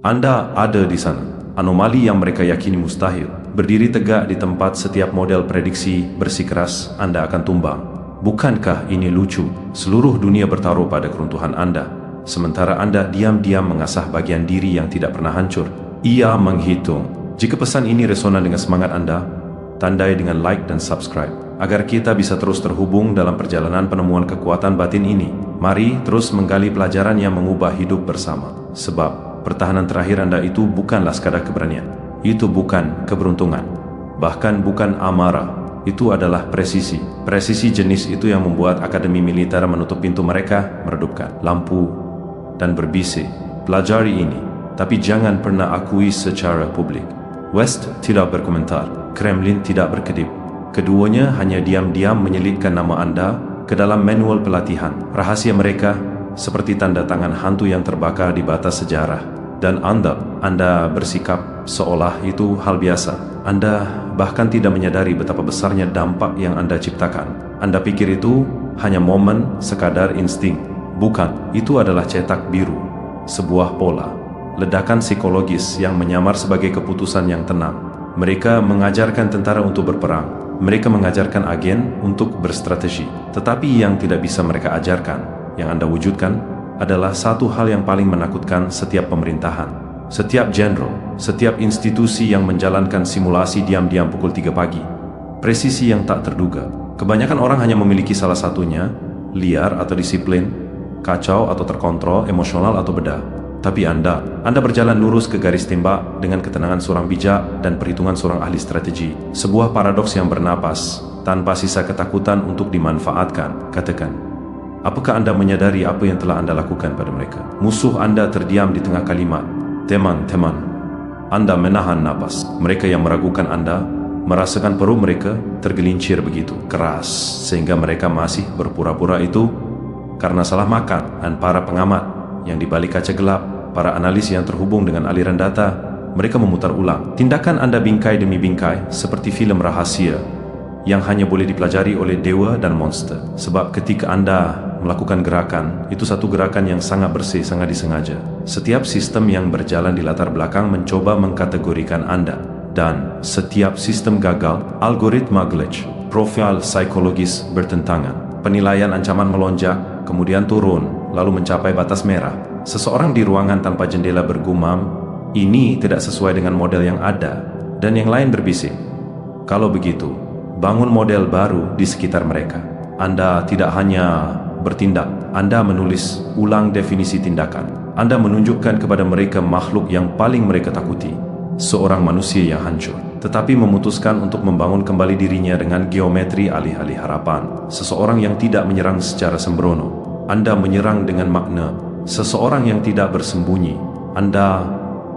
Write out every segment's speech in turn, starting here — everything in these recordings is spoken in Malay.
Anda ada di sana. Anomali yang mereka yakini mustahil. Berdiri tegak di tempat setiap model prediksi bersikeras Anda akan tumbang. Bukankah ini lucu? Seluruh dunia bertaruh pada keruntuhan Anda, sementara Anda diam-diam mengasah bagian diri yang tidak pernah hancur. Ia menghitung. Jika pesan ini resonan dengan semangat Anda, tandai dengan like dan subscribe, agar kita bisa terus terhubung dalam perjalanan penemuan kekuatan batin ini. Mari terus menggali pelajaran yang mengubah hidup bersama. Sebab pertahanan terakhir Anda itu bukanlah sekadar keberanian. Itu bukan keberuntungan. Bahkan bukan amarah. Itu adalah presisi. Presisi jenis itu yang membuat akademi militer menutup pintu mereka, meredupkan lampu, dan berbisik. Pelajari ini, tapi jangan pernah akui secara publik. West tidak berkomentar. Kremlin tidak berkedip. Keduanya hanya diam-diam menyelipkan nama Anda ke dalam manual pelatihan. Rahasia mereka seperti tanda tangan hantu yang terbakar di batas sejarah. Dan Anda bersikap seolah itu hal biasa. Anda bahkan tidak menyadari betapa besarnya dampak yang Anda ciptakan. Anda pikir itu hanya momen, sekadar insting. Bukan, itu adalah cetak biru. Sebuah pola. Ledakan psikologis yang menyamar sebagai keputusan yang tenang. Mereka mengajarkan tentara untuk berperang. Mereka mengajarkan agen untuk berstrategi. Tetapi yang tidak bisa mereka ajarkan, yang Anda wujudkan, adalah satu hal yang paling menakutkan setiap pemerintahan. Setiap jenderal, setiap institusi yang menjalankan simulasi diam-diam pukul 3 pagi. Presisi yang tak terduga. Kebanyakan orang hanya memiliki salah satunya, liar atau disiplin, kacau atau terkontrol, emosional atau bedah. Tapi Anda berjalan lurus ke garis tembak dengan ketenangan seorang bijak dan perhitungan seorang ahli strategi. Sebuah paradoks yang bernapas, tanpa sisa ketakutan untuk dimanfaatkan. Katakan, apakah Anda menyadari apa yang telah Anda lakukan pada mereka? Musuh Anda terdiam di tengah kalimat, teman-teman. Anda menahan napas. Mereka yang meragukan Anda merasakan perut mereka tergelincir begitu keras, sehingga mereka masih berpura-pura itu karena salah makan. Dan para pengamat yang di balik kaca gelap, para analis yang terhubung dengan aliran data, mereka memutar ulang. Tindakan Anda bingkai demi bingkai, seperti film rahasia yang hanya boleh dipelajari oleh dewa dan monster. Sebab ketika Anda melakukan gerakan, itu satu gerakan yang sangat bersih, sangat disengaja. Setiap sistem yang berjalan di latar belakang mencoba mengkategorikan Anda. Dan setiap sistem gagal, algoritma glitch, profil psikologis bertentangan. Penilaian ancaman melonjak, kemudian turun, lalu mencapai batas merah. Seseorang di ruangan tanpa jendela bergumam, ini tidak sesuai dengan model yang ada. Dan yang lain berbisik, kalau begitu, bangun model baru di sekitar mereka. Anda tidak hanya bertindak, Anda menulis ulang definisi tindakan. Anda menunjukkan kepada mereka makhluk yang paling mereka takuti, seorang manusia yang hancur, tetapi memutuskan untuk membangun kembali dirinya dengan geometri alih-alih harapan. Seseorang yang tidak menyerang secara sembrono, Anda menyerang dengan makna. Seseorang yang tidak bersembunyi, Anda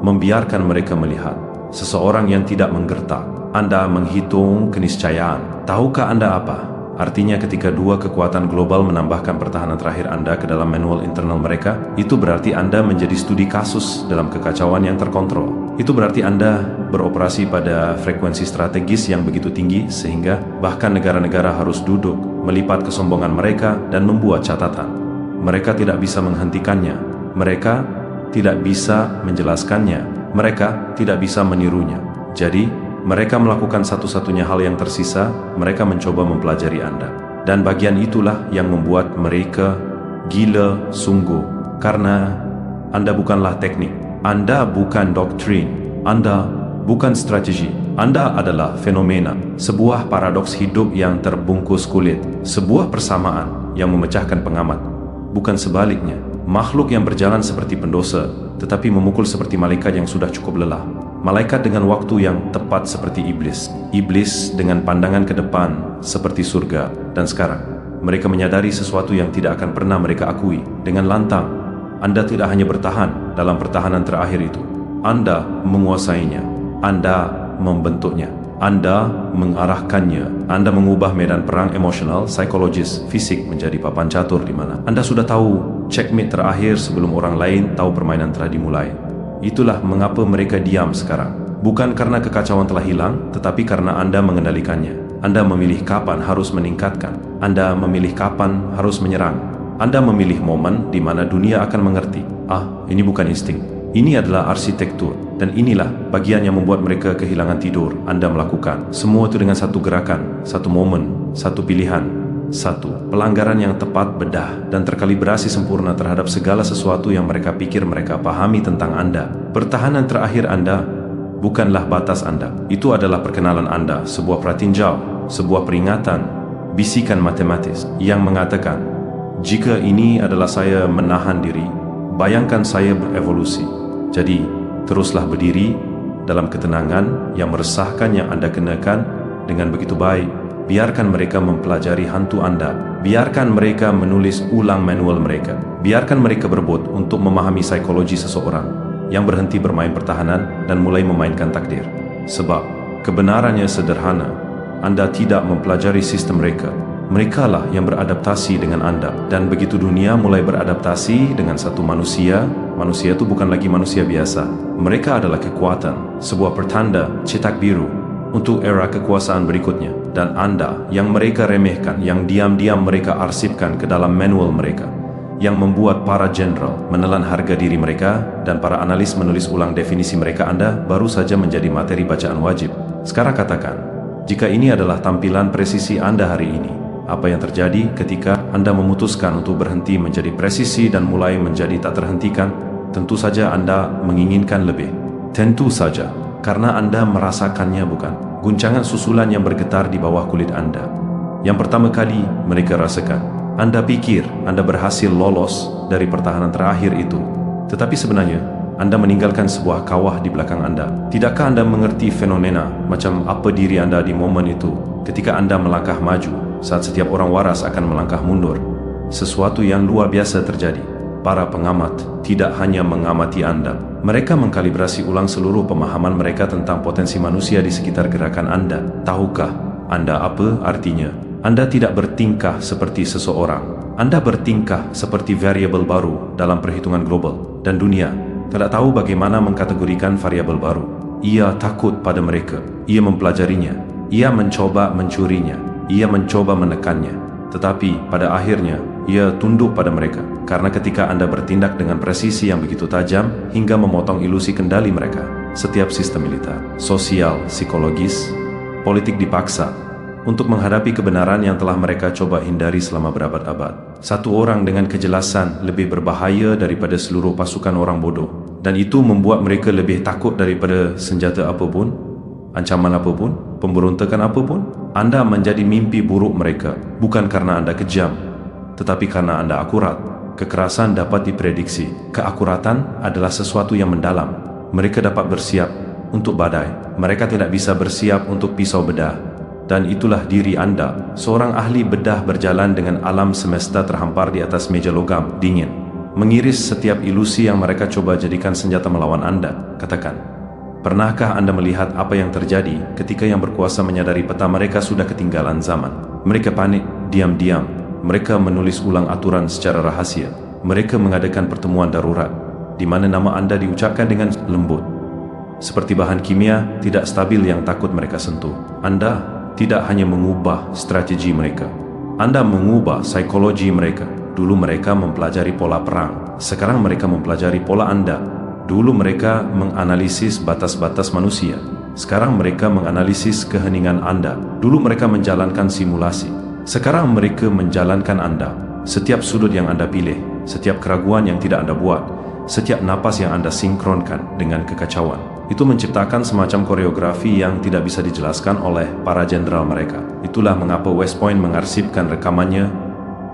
membiarkan mereka melihat. Seseorang yang tidak menggertak, Anda menghitung keniscayaan. Tahukah Anda apa artinya ketika dua kekuatan global menambahkan pertahanan terakhir Anda ke dalam manual internal mereka? Itu berarti Anda menjadi studi kasus dalam kekacauan yang terkontrol. Itu berarti Anda beroperasi pada frekuensi strategis yang begitu tinggi sehingga bahkan negara-negara harus duduk, melipat kesombongan mereka dan membuat catatan. Mereka tidak bisa menghentikannya. Mereka tidak bisa menjelaskannya. Mereka tidak bisa menirunya. Jadi, mereka melakukan satu-satunya hal yang tersisa, mereka mencoba mempelajari Anda. Dan bagian itulah yang membuat mereka gila sungguh. Karena Anda bukanlah teknik, Anda bukan doktrin, Anda bukan strategi, Anda adalah fenomena. Sebuah paradoks hidup yang terbungkus kulit. Sebuah persamaan yang memecahkan pengamat. Bukan sebaliknya, makhluk yang berjalan seperti pendosa, tetapi memukul seperti malaikat yang sudah cukup lelah. Malaikat dengan waktu yang tepat seperti iblis. Iblis dengan pandangan ke depan seperti surga. Dan sekarang, mereka menyadari sesuatu yang tidak akan pernah mereka akui. Dengan lantang, Anda tidak hanya bertahan dalam pertahanan terakhir itu. Anda menguasainya. Anda membentuknya. Anda mengarahkannya. Anda mengubah medan perang emosional, psikologis, fisik menjadi papan catur di mana Anda sudah tahu checkmate terakhir sebelum orang lain tahu permainan telah dimulai. Itulah mengapa mereka diam sekarang. Bukan karena kekacauan telah hilang, tetapi karena Anda mengendalikannya. Anda memilih kapan harus meningkatkan. Anda memilih kapan harus menyerang. Anda memilih momen di mana dunia akan mengerti. Ini bukan insting. Ini adalah arsitektur, dan inilah bagian yang membuat mereka kehilangan tidur. Anda melakukan semua itu dengan satu gerakan, satu momen, satu pilihan, satu pelanggaran yang tepat, bedah, dan terkalibrasi sempurna terhadap segala sesuatu yang mereka pikir mereka pahami tentang Anda. Pertahanan terakhir Anda bukanlah batas Anda. Itu adalah perkenalan Anda, sebuah pratinjau, sebuah peringatan, bisikan matematis yang mengatakan, jika ini adalah saya menahan diri, bayangkan saya berevolusi. Jadi, teruslah berdiri dalam ketenangan yang meresahkan yang Anda kenakan dengan begitu baik. Biarkan mereka mempelajari hantu Anda. Biarkan mereka menulis ulang manual mereka. Biarkan mereka berebut untuk memahami psikologi seseorang yang berhenti bermain pertahanan dan mulai memainkan takdir. Sebab, kebenarannya sederhana. Anda tidak mempelajari sistem mereka. Merekalah yang beradaptasi dengan Anda. Dan begitu dunia mulai beradaptasi dengan satu manusia, manusia itu bukan lagi manusia biasa. Mereka adalah kekuatan, sebuah pertanda cetak biru untuk era kekuasaan berikutnya. Dan Anda yang mereka remehkan, yang diam-diam mereka arsipkan ke dalam manual mereka, yang membuat para jenderal menelan harga diri mereka dan para analis menulis ulang definisi mereka, Anda baru saja menjadi materi bacaan wajib. Sekarang katakan, jika ini adalah tampilan presisi Anda hari ini, apa yang terjadi ketika Anda memutuskan untuk berhenti menjadi presisi dan mulai menjadi tak terhentikan? Tentu saja Anda menginginkan lebih. Tentu saja, karena Anda merasakannya, bukan? Guncangan susulan yang bergetar di bawah kulit Anda. Yang pertama kali mereka rasakan. Anda pikir Anda berhasil lolos dari pertahanan terakhir itu. Tetapi sebenarnya, Anda meninggalkan sebuah kawah di belakang Anda. Tidakkah Anda mengerti fenomena macam apa diri Anda di momen itu ketika Anda melangkah maju? Saat setiap orang waras akan melangkah mundur, sesuatu yang luar biasa terjadi. Para pengamat tidak hanya mengamati Anda, mereka mengkalibrasi ulang seluruh pemahaman mereka tentang potensi manusia di sekitar gerakan Anda. Tahukah Anda apa artinya? Anda tidak bertingkah seperti seseorang. Anda bertingkah seperti variabel baru dalam perhitungan global, dan dunia tidak tahu bagaimana mengkategorikan variabel baru. Ia takut pada mereka. Ia mempelajarinya. Ia mencoba mencurinya. Ia mencoba menekannya, tetapi pada akhirnya ia tunduk pada mereka. Karena ketika Anda bertindak dengan presisi yang begitu tajam hingga memotong ilusi kendali mereka, setiap sistem militer, sosial, psikologis, politik dipaksa untuk menghadapi kebenaran yang telah mereka coba hindari selama berabad-abad. Satu orang dengan kejelasan lebih berbahaya daripada seluruh pasukan orang bodoh, dan itu membuat mereka lebih takut daripada senjata apapun, ancaman apapun, pemberontakan apapun. Anda menjadi mimpi buruk mereka, bukan karena Anda kejam, tetapi karena Anda akurat. Kekerasan dapat diprediksi. Keakuratan adalah sesuatu yang mendalam. Mereka dapat bersiap untuk badai. Mereka tidak bisa bersiap untuk pisau bedah. Dan itulah diri Anda, seorang ahli bedah berjalan dengan alam semesta terhampar di atas meja logam dingin, mengiris setiap ilusi yang mereka coba jadikan senjata melawan Anda. Katakan, pernahkah Anda melihat apa yang terjadi ketika yang berkuasa menyadari peta mereka sudah ketinggalan zaman? Mereka panik, diam-diam. Mereka menulis ulang aturan secara rahasia. Mereka mengadakan pertemuan darurat, di mana nama Anda diucapkan dengan lembut, seperti bahan kimia tidak stabil yang takut mereka sentuh. Anda tidak hanya mengubah strategi mereka, Anda mengubah psikologi mereka. Dulu mereka mempelajari pola perang, sekarang mereka mempelajari pola Anda. Dulu mereka menganalisis batas-batas manusia, sekarang mereka menganalisis keheningan Anda. Dulu mereka menjalankan simulasi, sekarang mereka menjalankan Anda. Setiap sudut yang Anda pilih, setiap keraguan yang tidak Anda buat, setiap napas yang Anda sinkronkan dengan kekacauan, itu menciptakan semacam koreografi yang tidak bisa dijelaskan oleh para jenderal mereka. Itulah mengapa West Point mengarsipkan rekamannya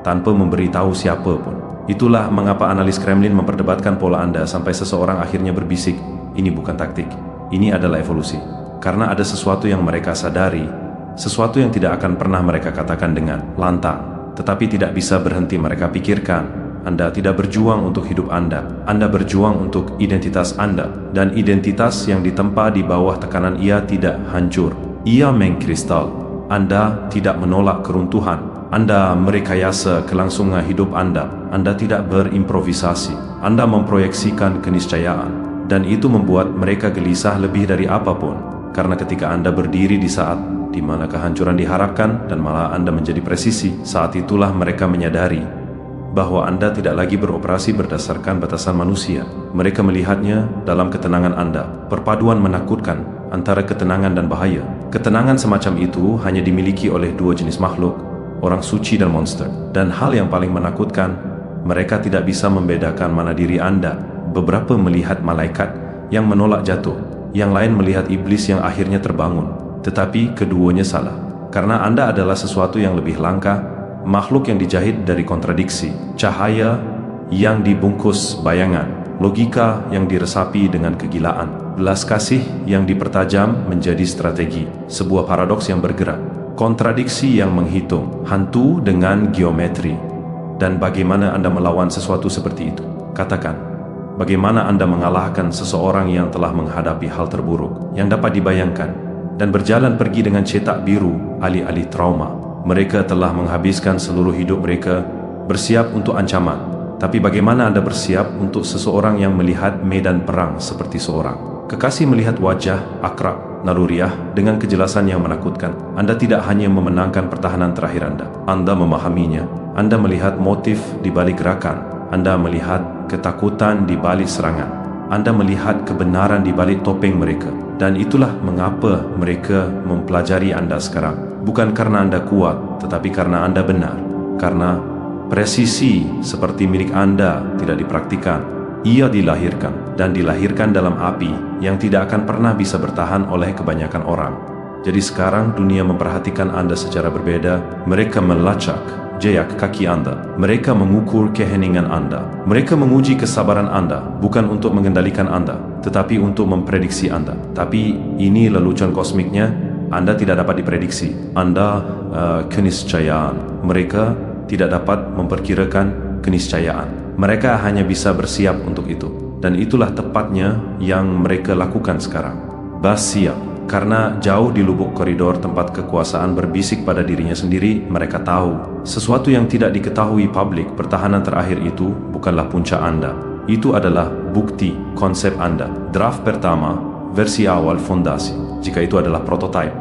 tanpa memberitahu siapa pun. Itulah mengapa analis Kremlin memperdebatkan pola Anda sampai seseorang akhirnya berbisik, ini bukan taktik, ini adalah evolusi. Karena ada sesuatu yang mereka sadari, sesuatu yang tidak akan pernah mereka katakan dengan lantang, tetapi tidak bisa berhenti mereka pikirkan. Anda tidak berjuang untuk hidup Anda berjuang untuk identitas Anda, dan identitas yang ditempa di bawah tekanan ia tidak hancur, ia mengkristal. Anda tidak menolak keruntuhan, Anda merekayasa kelangsungan hidup Anda tidak berimprovisasi, Anda memproyeksikan keniscayaan, dan itu membuat mereka gelisah lebih dari apapun. Karena ketika Anda berdiri di saat di mana kehancuran diharapkan dan malah Anda menjadi presisi, saat itulah mereka menyadari bahwa Anda tidak lagi beroperasi berdasarkan batasan manusia. Mereka melihatnya dalam ketenangan Anda, perpaduan menakutkan antara ketenangan dan bahaya. Ketenangan semacam itu hanya dimiliki oleh dua jenis makhluk, orang suci dan monster. Dan hal yang paling menakutkan, mereka tidak bisa membedakan mana diri Anda. Beberapa melihat malaikat yang menolak jatuh, yang lain melihat iblis yang akhirnya terbangun. Tetapi keduanya salah, karena Anda adalah sesuatu yang lebih langka, makhluk yang dijahit dari kontradiksi, cahaya yang dibungkus bayangan, logika yang diresapi dengan kegilaan, belas kasih yang dipertajam menjadi strategi, sebuah paradoks yang bergerak, kontradiksi yang menghitung, hantu dengan geometri. Dan bagaimana Anda melawan sesuatu seperti itu? Katakan, bagaimana Anda mengalahkan seseorang yang telah menghadapi hal terburuk yang dapat dibayangkan dan berjalan pergi dengan cetak biru alih-alih trauma? Mereka telah menghabiskan seluruh hidup mereka bersiap untuk ancaman. Tapi bagaimana Anda bersiap untuk seseorang yang melihat medan perang seperti seorang kekasih melihat wajah akrab, naluriah dengan kejelasan yang menakutkan? Anda tidak hanya memenangkan pertahanan terakhir Anda memahaminya. Anda melihat motif di balik gerakan. Anda melihat ketakutan di balik serangan. Anda melihat kebenaran di balik topeng mereka. Dan itulah mengapa mereka mempelajari Anda sekarang. Bukan karena Anda kuat, tetapi karena Anda benar. Karena presisi seperti milik Anda tidak dipraktikkan. Ia dilahirkan, dan dilahirkan dalam api yang tidak akan pernah bisa bertahan oleh kebanyakan orang. Jadi sekarang dunia memperhatikan Anda secara berbeda. Mereka melacak jejak kaki Anda. Mereka mengukur keheningan Anda. Mereka menguji kesabaran Anda, bukan untuk mengendalikan Anda, tetapi untuk memprediksi Anda. Tapi ini lelucon kosmiknya. Anda tidak dapat diprediksi. Anda keniscayaan. Mereka tidak dapat memperkirakan keniscayaan. Mereka hanya bisa bersiap untuk itu. Dan itulah tepatnya yang mereka lakukan sekarang. Bersiap. Karena jauh di lubuk koridor tempat kekuasaan berbisik pada dirinya sendiri, mereka tahu sesuatu yang tidak diketahui publik. Pertahanan terakhir itu bukanlah puncak Anda. Itu adalah bukti konsep Anda. Draft pertama, versi awal fondasi. Jika itu adalah prototipe.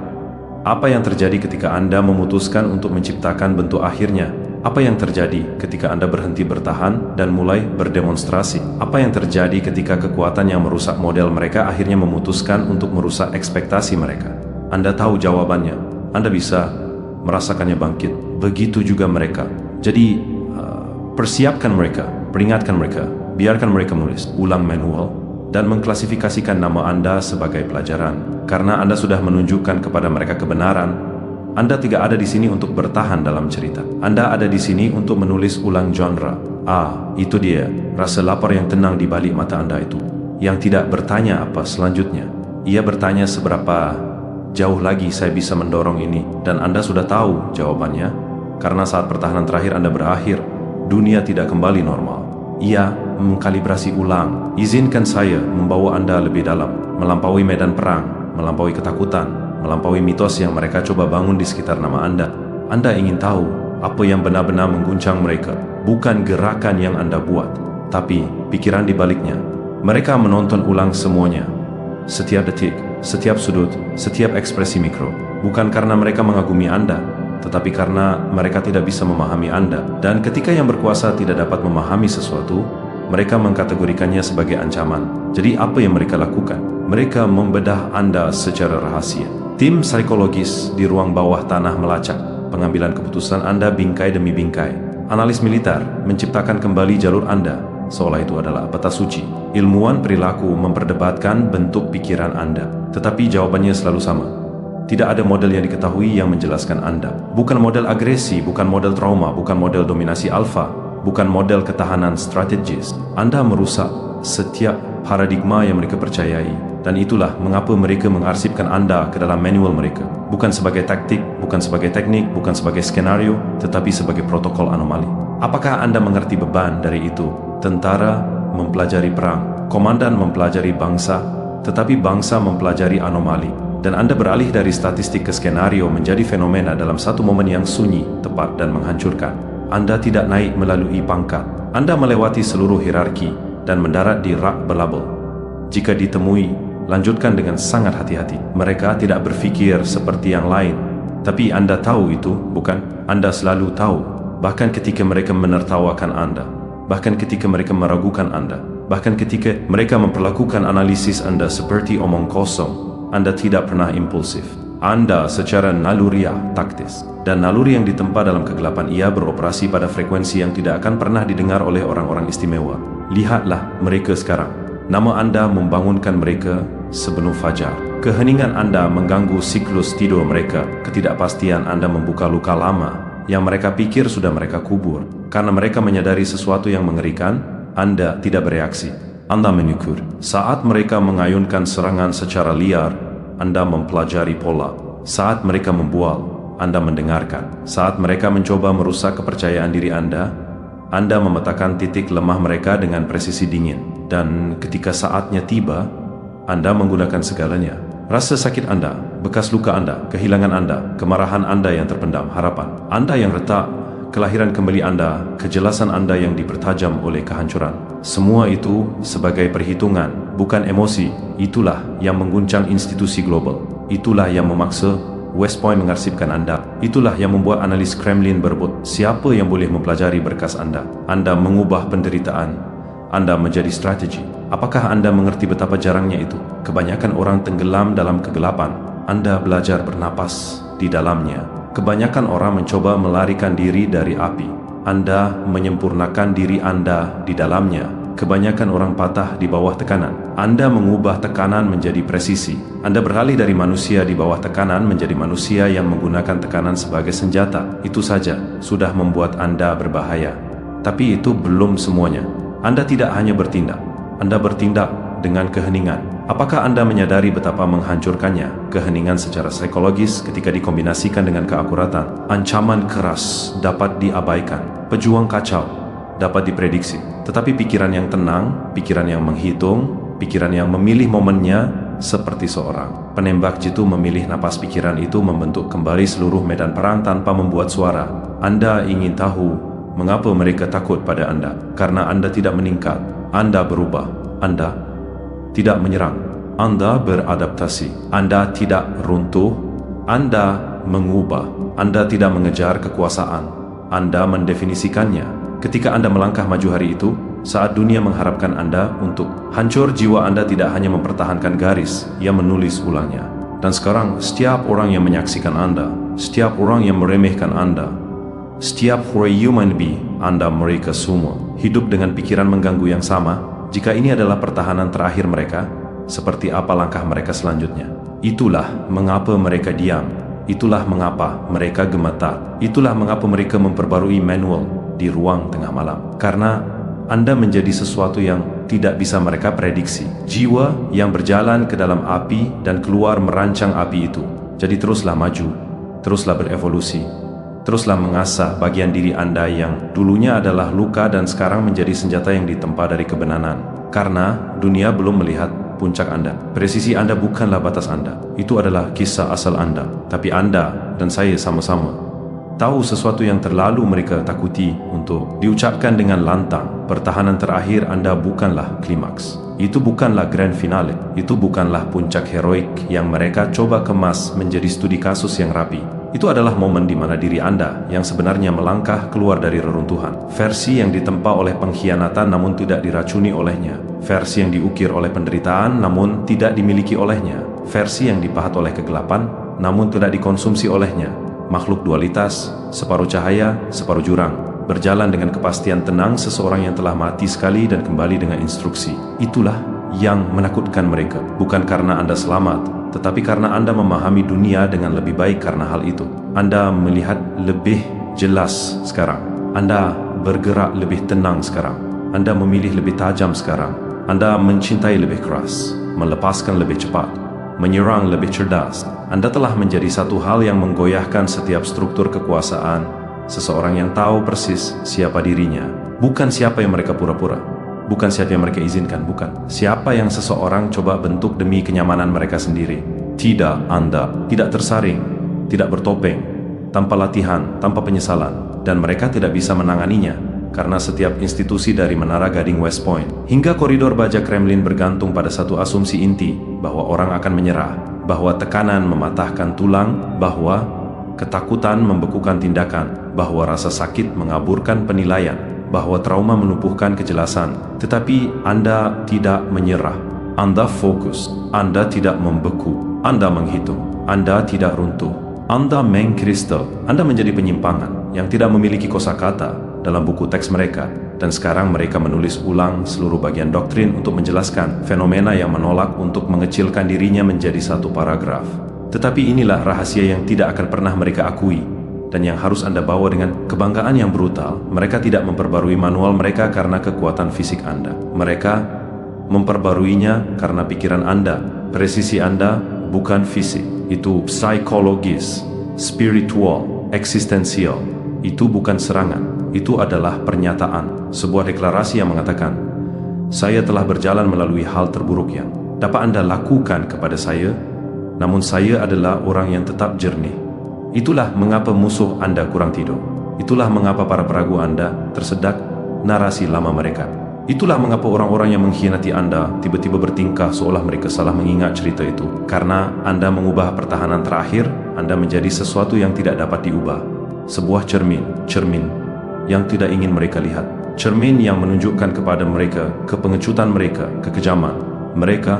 Apa yang terjadi ketika Anda memutuskan untuk menciptakan bentuk akhirnya? Apa yang terjadi ketika Anda berhenti bertahan dan mulai berdemonstrasi? Apa yang terjadi ketika kekuatan yang merusak model mereka akhirnya memutuskan untuk merusak ekspektasi mereka? Anda tahu jawabannya. Anda bisa merasakannya bangkit. Begitu juga mereka. Jadi, persiapkan mereka, peringatkan mereka, biarkan mereka menulis ulang manual dan mengklasifikasikan nama Anda sebagai pelajaran. Karena Anda sudah menunjukkan kepada mereka kebenaran. Anda tidak ada di sini untuk bertahan dalam cerita. Anda ada di sini untuk menulis ulang genre. Itu dia, rasa lapar yang tenang di balik mata Anda itu. Yang tidak bertanya apa selanjutnya. Ia bertanya seberapa jauh lagi saya bisa mendorong ini. Dan Anda sudah tahu jawabannya. Karena saat pertahanan terakhir Anda berakhir, dunia tidak kembali normal. Ia mengkalibrasi ulang. Izinkan saya membawa Anda lebih dalam, melampaui medan perang, melampaui ketakutan, melampaui mitos yang mereka coba bangun di sekitar nama Anda. Anda ingin tahu apa yang benar-benar mengguncang mereka. Bukan gerakan yang Anda buat, tapi pikiran di baliknya. Mereka menonton ulang semuanya. Setiap detik, setiap sudut, setiap ekspresi mikro. Bukan karena mereka mengagumi Anda, tetapi karena mereka tidak bisa memahami Anda. Dan ketika yang berkuasa tidak dapat memahami sesuatu, mereka mengkategorikannya sebagai ancaman. Jadi apa yang mereka lakukan? Mereka membedah Anda secara rahasia. Tim psikologis di ruang bawah tanah melacak pengambilan keputusan Anda bingkai demi bingkai. Analis militer menciptakan kembali jalur Anda, seolah itu adalah peta suci. Ilmuwan perilaku memperdebatkan bentuk pikiran Anda, tetapi jawabannya selalu sama. Tidak ada model yang diketahui yang menjelaskan Anda. Bukan model agresi, bukan model trauma, bukan model dominasi alfa, bukan model ketahanan strategis. Anda merusak setiap paradigma yang mereka percayai. Dan itulah mengapa mereka mengarsipkan Anda ke dalam manual mereka. Bukan sebagai taktik, bukan sebagai teknik, bukan sebagai skenario, tetapi sebagai protokol anomali. Apakah Anda mengerti beban dari itu? Tentara mempelajari perang, komandan mempelajari bangsa, tetapi bangsa mempelajari anomali. Dan Anda beralih dari statistik ke skenario menjadi fenomena dalam satu momen yang sunyi, tepat dan menghancurkan. Anda tidak naik melalui pangkat. Anda melewati seluruh hierarki dan mendarat di rak berlabel. Jika ditemui, lanjutkan dengan sangat hati-hati. Mereka tidak berfikir seperti yang lain. Tapi Anda tahu itu, bukan? Anda selalu tahu bahkan ketika mereka menertawakan Anda, bahkan ketika mereka meragukan Anda, bahkan ketika mereka memperlakukan analisis Anda seperti omong kosong. Anda tidak pernah impulsif. Anda secara naluriah taktis. Dan naluri yang ditempa dalam kegelapan ia beroperasi pada frekuensi yang tidak akan pernah didengar oleh orang-orang istimewa. Lihatlah mereka sekarang. Nama Anda membangunkan mereka sebelum fajar. Keheningan Anda mengganggu siklus tidur mereka. Ketidakpastian Anda membuka luka lama yang mereka pikir sudah mereka kubur. Karena mereka menyadari sesuatu yang mengerikan, Anda tidak bereaksi. Anda menyukur. Saat mereka mengayunkan serangan secara liar, Anda mempelajari pola. Saat mereka membual, Anda mendengarkan. Saat mereka mencoba merusak kepercayaan diri Anda memetakan titik lemah mereka dengan presisi dingin. Dan ketika saatnya tiba, Anda menggunakan segalanya. Rasa sakit Anda, bekas luka Anda, kehilangan Anda, kemarahan Anda yang terpendam, harapan Anda yang retak, kelahiran kembali Anda, kejelasan Anda yang dipertajam oleh kehancuran. Semua itu sebagai perhitungan, bukan emosi. Itulah yang mengguncang institusi global. Itulah yang memaksa West Point mengarsipkan Anda. Itulah yang membuat analis Kremlin berebut siapa yang boleh mempelajari berkas Anda. Anda mengubah penderitaan Anda menjadi strategi. Apakah Anda mengerti betapa jarangnya itu? Kebanyakan orang tenggelam dalam kegelapan. Anda belajar bernapas di dalamnya. Kebanyakan orang mencoba melarikan diri dari api. Anda menyempurnakan diri Anda di dalamnya. Kebanyakan orang patah di bawah tekanan. Anda mengubah tekanan menjadi presisi. Anda beralih dari manusia di bawah tekanan menjadi manusia yang menggunakan tekanan sebagai senjata. Itu saja sudah membuat Anda berbahaya. Tapi itu belum semuanya. Anda tidak hanya bertindak. Anda bertindak dengan keheningan. Apakah Anda menyadari betapa menghancurkannya keheningan secara psikologis ketika dikombinasikan dengan keakuratan? Ancaman keras dapat diabaikan. Pejuang kacau dapat diprediksi. Tetapi pikiran yang tenang, pikiran yang menghitung, pikiran yang memilih momennya seperti seorang penembak jitu memilih napas pikiran itu membentuk kembali seluruh medan perang tanpa membuat suara. Anda ingin tahu mengapa mereka takut pada Anda? Karena Anda tidak meningkat. Anda berubah. Anda tidak menyerang. Anda beradaptasi. Anda tidak runtuh. Anda mengubah. Anda tidak mengejar kekuasaan. Anda mendefinisikannya. Ketika Anda melangkah maju hari itu, saat dunia mengharapkan Anda untuk hancur, jiwa Anda tidak hanya mempertahankan garis, ia menulis ulangnya. Dan sekarang, setiap orang yang menyaksikan Anda, setiap orang yang meremehkan Anda, setiap human being Anda, mereka semua hidup dengan pikiran mengganggu yang sama. Jika ini adalah pertahanan terakhir mereka, seperti apa langkah mereka selanjutnya? Itulah mengapa mereka diam. Itulah mengapa mereka gemetar. Itulah mengapa mereka memperbarui manual di ruang tengah malam. Karena Anda menjadi sesuatu yang tidak bisa mereka prediksi. Jiwa yang berjalan ke dalam api dan keluar merancang api itu. Jadi teruslah maju, teruslah berevolusi, teruslah mengasah bagian diri Anda yang dulunya adalah luka dan sekarang menjadi senjata yang ditempa dari kebenaran. Karena dunia belum melihat puncak Anda. Presisi Anda bukanlah batas Anda. Itu adalah kisah asal Anda. Tapi Anda dan saya sama-sama tahu sesuatu yang terlalu mereka takuti untuk diucapkan dengan lantang. Pertahanan terakhir Anda bukanlah klimaks. Itu bukanlah grand finale. Itu bukanlah puncak heroik yang mereka coba kemas menjadi studi kasus yang rapi. Itu adalah momen di mana diri Anda yang sebenarnya melangkah keluar dari reruntuhan. Versi yang ditempa oleh pengkhianatan namun tidak diracuni olehnya. Versi yang diukir oleh penderitaan namun tidak dimiliki olehnya. Versi yang dipahat oleh kegelapan namun tidak dikonsumsi olehnya. Makhluk dualitas, separuh cahaya, separuh jurang. Berjalan dengan kepastian tenang seseorang yang telah mati sekali dan kembali dengan instruksi. Itulah yang menakutkan mereka. Bukan karena Anda selamat, tetapi karena Anda memahami dunia dengan lebih baik karena hal itu. Anda melihat lebih jelas sekarang. Anda bergerak lebih tenang sekarang. Anda memilih lebih tajam sekarang. Anda mencintai lebih keras, melepaskan lebih cepat, menyerang lebih cerdas. Anda telah menjadi satu hal yang menggoyahkan setiap struktur kekuasaan. Seseorang yang tahu persis siapa dirinya. Bukan siapa yang mereka pura-pura. Bukan siapa yang mereka izinkan, bukan. Siapa yang seseorang coba bentuk demi kenyamanan mereka sendiri. Tidak, Anda tidak tersaring, tidak bertopeng, tanpa latihan, tanpa penyesalan. Dan mereka tidak bisa menanganinya, karena setiap institusi dari Menara Gading West Point hingga koridor baja Kremlin bergantung pada satu asumsi inti, bahwa orang akan menyerah, bahwa tekanan mematahkan tulang, bahwa ketakutan membekukan tindakan, bahwa rasa sakit mengaburkan penilaian, bahwa trauma menumpuhkan kejelasan. Tetapi Anda tidak menyerah. Anda fokus. Anda tidak membeku. Anda menghitung. Anda tidak runtuh. Anda mengkristal. Anda menjadi penyimpangan yang tidak memiliki kosakata dalam buku teks mereka. Dan sekarang mereka menulis ulang seluruh bagian doktrin untuk menjelaskan fenomena yang menolak untuk mengecilkan dirinya menjadi satu paragraf. Tetapi inilah rahasia yang tidak akan pernah mereka akui dan yang harus Anda bawa dengan kebanggaan yang brutal. Mereka tidak memperbarui manual mereka karena kekuatan fisik Anda. Mereka memperbaruinya karena pikiran Anda. Presisi Anda bukan fisik. Itu psikologis, spiritual, eksistensial. Itu bukan serangan. Itu adalah pernyataan. Sebuah deklarasi yang mengatakan, saya telah berjalan melalui hal terburuk yang dapat Anda lakukan kepada saya, namun saya adalah orang yang tetap jernih. Itulah mengapa musuh Anda kurang tidur. Itulah mengapa para peragu Anda tersedak narasi lama mereka. Itulah mengapa orang-orang yang mengkhianati Anda tiba-tiba bertingkah seolah mereka salah mengingat cerita itu. Karena Anda mengubah pertahanan terakhir, Anda menjadi sesuatu yang tidak dapat diubah. Sebuah cermin yang tidak ingin mereka lihat. Cermin yang menunjukkan kepada mereka kepengecutan mereka, kekejaman mereka,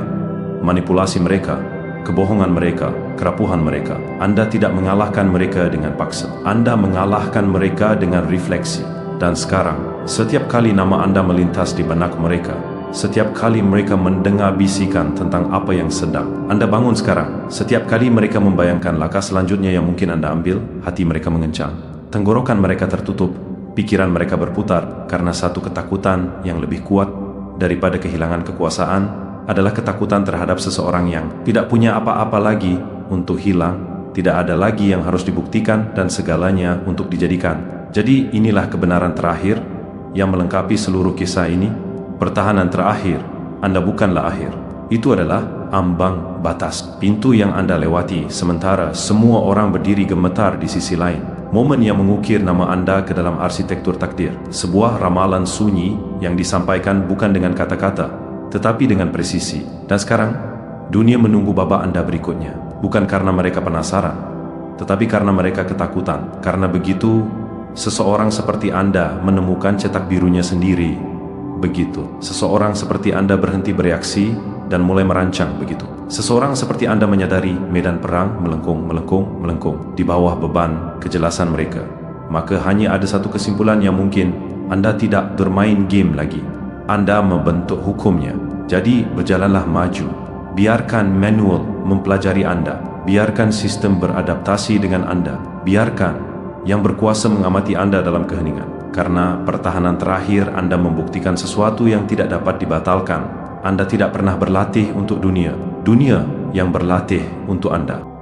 manipulasi mereka, kebohongan mereka, kerapuhan mereka. Anda tidak mengalahkan mereka dengan paksa. Anda mengalahkan mereka dengan refleksi. Dan sekarang, setiap kali nama Anda melintas di benak mereka, setiap kali mereka mendengar bisikan tentang apa yang sedang Anda bangun sekarang, setiap kali mereka membayangkan langkah selanjutnya yang mungkin Anda ambil, hati mereka mengencang, tenggorokan mereka tertutup, pikiran mereka berputar karena satu ketakutan yang lebih kuat daripada kehilangan kekuasaan adalah ketakutan terhadap seseorang yang tidak punya apa-apa lagi untuk hilang, tidak ada lagi yang harus dibuktikan dan segalanya untuk dijadikan. Jadi inilah kebenaran terakhir yang melengkapi seluruh kisah ini. Pertahanan terakhir, Anda bukanlah akhir. Itu adalah ambang batas, pintu yang Anda lewati sementara semua orang berdiri gemetar di sisi lain. Momen yang mengukir nama Anda ke dalam arsitektur takdir. Sebuah ramalan sunyi yang disampaikan bukan dengan kata-kata, tetapi dengan presisi. Dan sekarang, dunia menunggu babak Anda berikutnya. Bukan karena mereka penasaran, tetapi karena mereka ketakutan. Karena begitu, seseorang seperti Anda menemukan cetak birunya sendiri. Begitu, seseorang seperti Anda berhenti bereaksi dan mulai merancang. Begitu, seseorang seperti Anda menyadari medan perang melengkung di bawah beban kejelasan mereka. Maka hanya ada satu kesimpulan yang mungkin, Anda tidak bermain game lagi. Anda membentuk hukumnya. Jadi berjalanlah maju. Biarkan manual mempelajari Anda. Biarkan sistem beradaptasi dengan Anda. Biarkan yang berkuasa mengamati Anda dalam keheningan. Karena pertahanan terakhir Anda membuktikan sesuatu yang tidak dapat dibatalkan. Anda tidak pernah berlatih untuk dunia. Dunia yang berlatih untuk Anda.